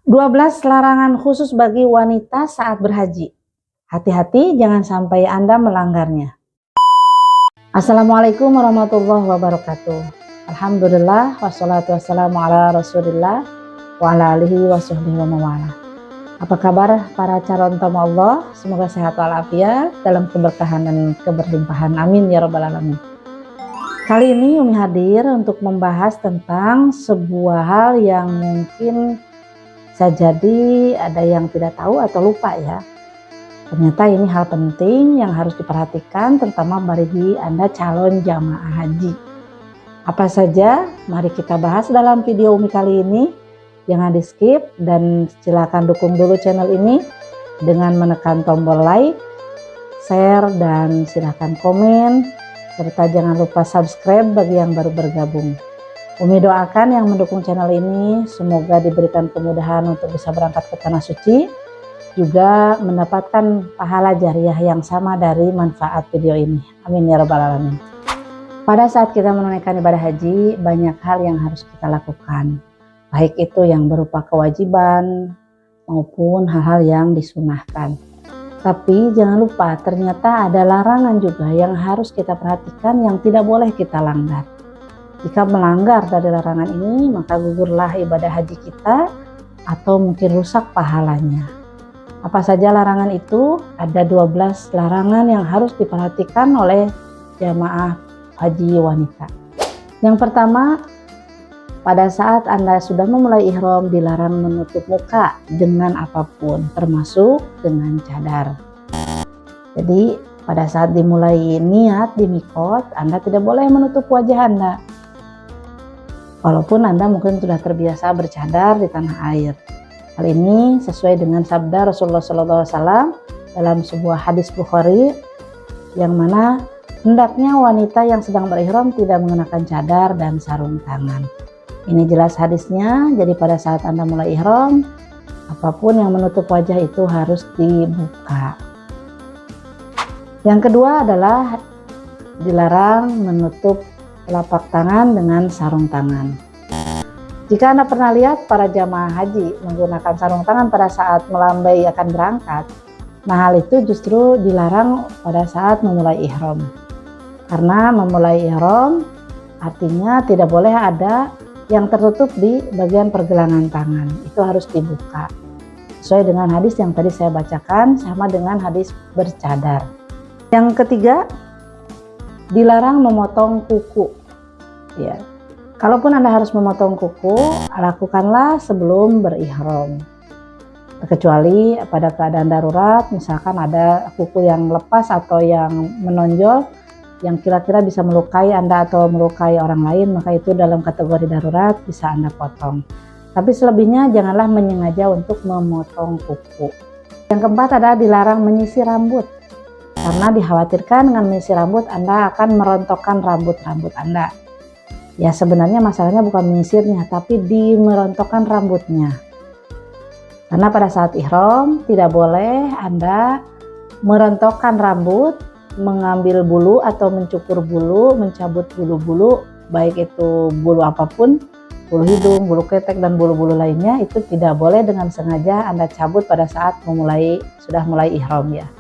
12 larangan khusus bagi wanita saat berhaji. Hati-hati jangan sampai Anda melanggarnya. Assalamualaikum warahmatullahi wabarakatuh. Alhamdulillah wassalatu wassalamu ala rasulillah wa ala alihi wa sahbihi wa mawala. Apa kabar para calon tamu Allah? Semoga sehat walafiat dalam keberkahan dan keberlimpahan. Amin ya rabbal alamin. Kali ini Umi hadir untuk membahas tentang sebuah hal yang mungkin jadi ada yang tidak tahu atau lupa ya. Ternyata ini hal penting yang harus diperhatikan, terutama bagi Anda calon jamaah haji. Apa saja? Mari kita bahas dalam video Umi kali ini. Jangan di skip dan silakan dukung dulu channel ini dengan menekan tombol like, share, dan silakan komen. Serta jangan lupa subscribe bagi yang baru bergabung. Umi doakan yang mendukung channel ini semoga diberikan kemudahan untuk bisa berangkat ke Tanah Suci, juga mendapatkan pahala jariah yang sama dari manfaat video ini. Amin ya rabbal alamin. Pada saat kita menunaikan ibadah haji, banyak hal yang harus kita lakukan. Baik itu yang berupa kewajiban maupun hal-hal yang disunahkan. Tapi jangan lupa ternyata ada larangan juga yang harus kita perhatikan yang tidak boleh kita langgar. Jika melanggar dari larangan ini, maka gugurlah ibadah haji kita atau mungkin rusak pahalanya. Apa saja larangan itu? Ada 12 larangan yang harus diperhatikan oleh jamaah haji wanita. Yang pertama, pada saat Anda sudah memulai ihram dilarang menutup muka dengan apapun, termasuk dengan cadar. Jadi pada saat dimulai niat di mikot, Anda tidak boleh menutup wajah Anda. Walaupun Anda mungkin sudah terbiasa bercadar di tanah air. Hal ini sesuai dengan sabda Rasulullah SAW dalam sebuah hadis Bukhari, yang mana hendaknya wanita yang sedang berihram tidak mengenakan cadar dan sarung tangan. Ini jelas hadisnya. Jadi pada saat Anda mulai ihram, apapun yang menutup wajah itu harus dibuka. Yang kedua adalah dilarang menutup telapak tangan dengan sarung tangan. Jika Anda pernah lihat para jamaah haji menggunakan sarung tangan pada saat melambai akan berangkat, nah hal itu justru dilarang pada saat memulai ihram. Karena memulai ihram artinya tidak boleh ada yang tertutup di bagian pergelangan tangan, itu harus dibuka. Sesuai dengan hadis yang tadi saya bacakan, sama dengan hadis bercadar. Yang ketiga, dilarang memotong kuku. Ya, kalaupun Anda harus memotong kuku, lakukanlah sebelum berihram. Kecuali pada keadaan darurat, misalkan ada kuku yang lepas atau yang menonjol, yang kira-kira bisa melukai Anda atau melukai orang lain, maka itu dalam kategori darurat bisa Anda potong. Tapi selebihnya janganlah menyengaja untuk memotong kuku. Yang keempat adalah dilarang menyisir rambut. Karena dikhawatirkan dengan menyisir rambut Anda akan merontokkan rambut-rambut Anda. Ya sebenarnya masalahnya bukan menyisirnya, tapi di merontokkan rambutnya. Karena pada saat ihram tidak boleh Anda merontokkan rambut, mengambil bulu atau mencukur bulu, mencabut bulu-bulu, baik itu bulu apapun, bulu hidung, bulu ketek, dan bulu-bulu lainnya, itu tidak boleh dengan sengaja Anda cabut pada saat sudah mulai ihram ya.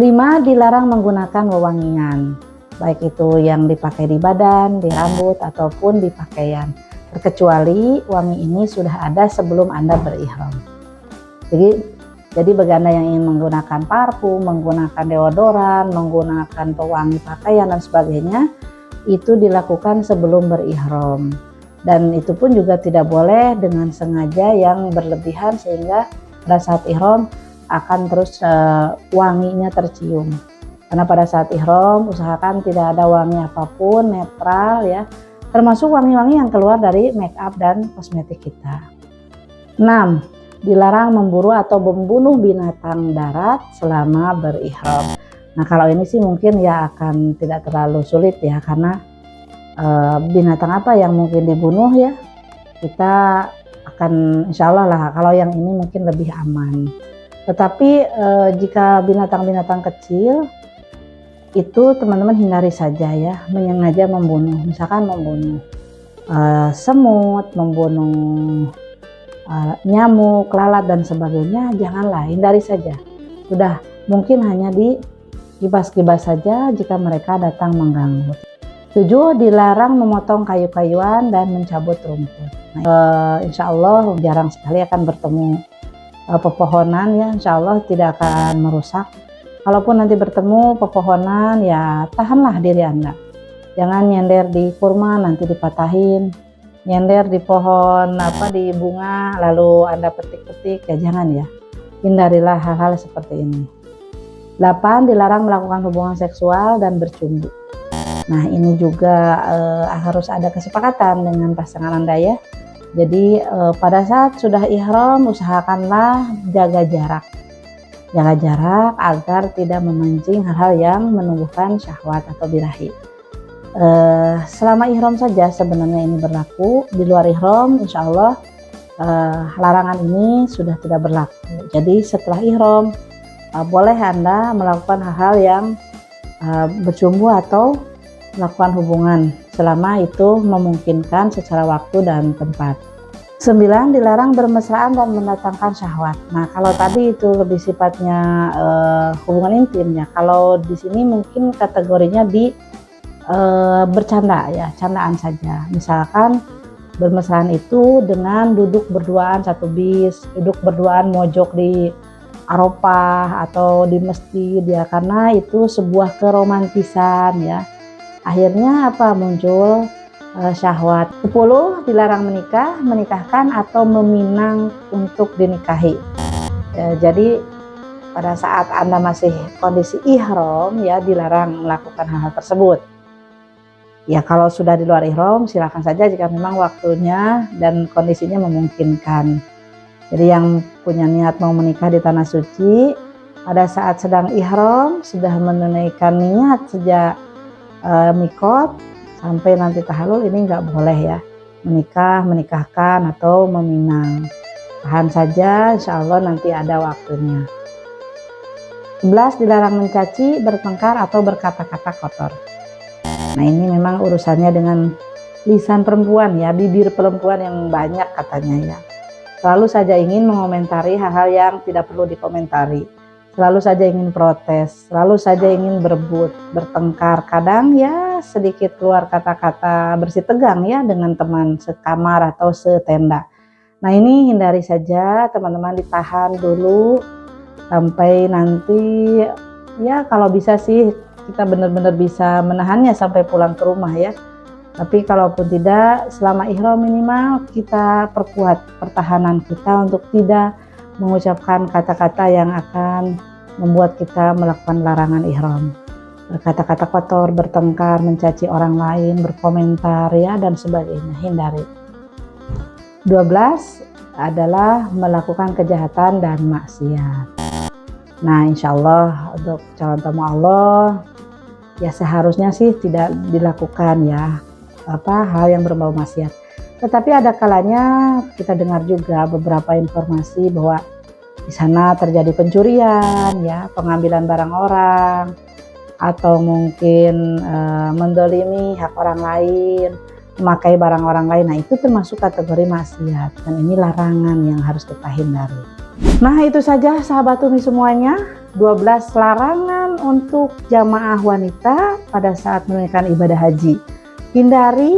Lima, dilarang menggunakan wewangian, baik itu yang dipakai di badan, di rambut, ataupun di pakaian. Terkecuali wangi ini sudah ada sebelum Anda berihram. Jadi bagi Anda yang ingin menggunakan parfum, menggunakan deodoran, menggunakan pewangi pakaian dan sebagainya, itu dilakukan sebelum berihram. Dan itu pun juga tidak boleh dengan sengaja yang berlebihan sehingga pada saat ihram akan terus wanginya tercium. Karena pada saat ihram usahakan tidak ada wangi apapun, netral ya. Termasuk wangi-wangi yang keluar dari make up dan kosmetik kita. 6. Dilarang memburu atau membunuh binatang darat selama berihram. Nah kalau ini sih mungkin ya akan tidak terlalu sulit ya, karena binatang apa yang mungkin dibunuh ya, kita akan insya Allah lah, kalau yang ini mungkin lebih aman. Tetapi jika binatang-binatang kecil itu teman-teman hindari saja ya, menyengaja membunuh, misalkan membunuh semut, membunuh nyamuk, lalat dan sebagainya, janganlah, hindari saja. Sudah, mungkin hanya dikibas-kibas saja jika mereka datang mengganggu. 7. Dilarang memotong kayu-kayuan dan mencabut rumput. Insya Allah jarang sekali akan bertemu pepohonan ya, insya Allah tidak akan merusak. Kalaupun nanti bertemu pepohonan ya tahanlah diri Anda. Jangan nyender di kurma nanti dipatahin, nyender di pohon di bunga lalu Anda petik-petik, ya jangan ya. Hindarilah hal-hal seperti ini. 8. Dilarang melakukan hubungan seksual dan bercumbu. Nah ini juga harus ada kesepakatan dengan pasangan Anda ya. Jadi pada saat sudah ihram usahakanlah jaga jarak. Jaga jarak agar tidak memancing hal-hal yang menumbuhkan syahwat atau birahi. Selama ihram saja sebenarnya ini berlaku. Di luar ihram insya Allah larangan ini sudah tidak berlaku. Jadi setelah ihram boleh Anda melakukan hal-hal yang bercumbu atau melakukan hubungan selama itu memungkinkan secara waktu dan tempat. 9. Dilarang bermesraan dan mendatangkan syahwat. Nah kalau tadi itu lebih sifatnya hubungan intim ya. Kalau di sini mungkin kategorinya di bercanda ya, candaan saja. Misalkan bermesraan itu dengan duduk berduaan satu bis, duduk berduaan mojok di Arafah atau di masjid ya, karena itu sebuah keromantisan ya. Akhirnya muncul syahwat. 10. Dilarang menikahkan atau meminang untuk dinikahi. Jadi pada saat Anda masih kondisi ihram ya dilarang melakukan hal-hal tersebut. Ya kalau sudah di luar ihram silakan saja jika memang waktunya dan kondisinya memungkinkan. Jadi yang punya niat mau menikah di tanah suci pada saat sedang ihram sudah menunaikan niat sejak mikot sampai nanti tahalul ini nggak boleh ya menikahkan atau meminang. Tahan saja, insya Allah nanti ada waktunya. 11. Dilarang mencaci, bertengkar atau berkata-kata kotor. Nah ini memang urusannya dengan lisan perempuan ya, bibir perempuan yang banyak katanya ya. Selalu saja ingin mengomentari hal-hal yang tidak perlu dikomentari. Selalu saja ingin protes, selalu saja ingin berebut, bertengkar. Kadang ya sedikit keluar kata-kata bersih tegang ya dengan teman sekamar atau setenda. Nah ini hindari saja teman-teman, ditahan dulu sampai nanti ya kalau bisa sih kita benar-benar bisa menahannya sampai pulang ke rumah ya. Tapi kalaupun tidak, selama ihram minimal kita perkuat pertahanan kita untuk tidak mengucapkan kata-kata yang akan membuat kita melakukan larangan ihram. Berkata-kata kotor, bertengkar, mencaci orang lain, berkomentar ya dan sebagainya, hindari. 12 adalah melakukan kejahatan dan maksiat. Nah insya Allah untuk calon tamu Allah ya seharusnya sih tidak dilakukan ya hal yang berbau maksiat. Tetapi ada kalanya kita dengar juga beberapa informasi bahwa di sana terjadi pencurian ya, pengambilan barang orang, atau mungkin mendolimi hak orang lain, memakai barang orang lain. Nah itu termasuk kategori maksiat dan ini larangan yang harus kita hindari. Nah itu saja sahabat Umi semuanya, 12 larangan untuk jamaah wanita pada saat menunaikan ibadah haji. Hindari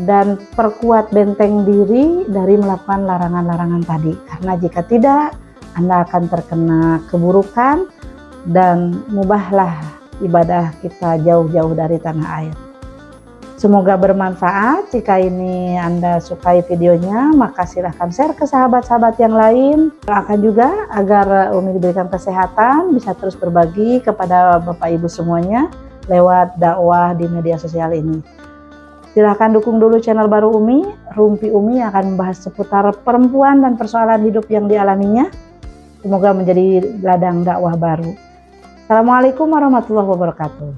dan perkuat benteng diri dari melakukan larangan-larangan tadi, karena jika tidak Anda akan terkena keburukan dan mubahlah ibadah kita jauh-jauh dari tanah air. Semoga bermanfaat. Jika ini Anda sukai videonya, maka silahkan share ke sahabat-sahabat yang lain. Doakan juga agar Umi diberikan kesehatan, bisa terus berbagi kepada Bapak Ibu semuanya lewat dakwah di media sosial ini. Silahkan dukung dulu channel baru Umi. Rumpi Umi akan membahas seputar perempuan dan persoalan hidup yang dialaminya. Semoga menjadi ladang dakwah baru. Assalamualaikum warahmatullahi wabarakatuh.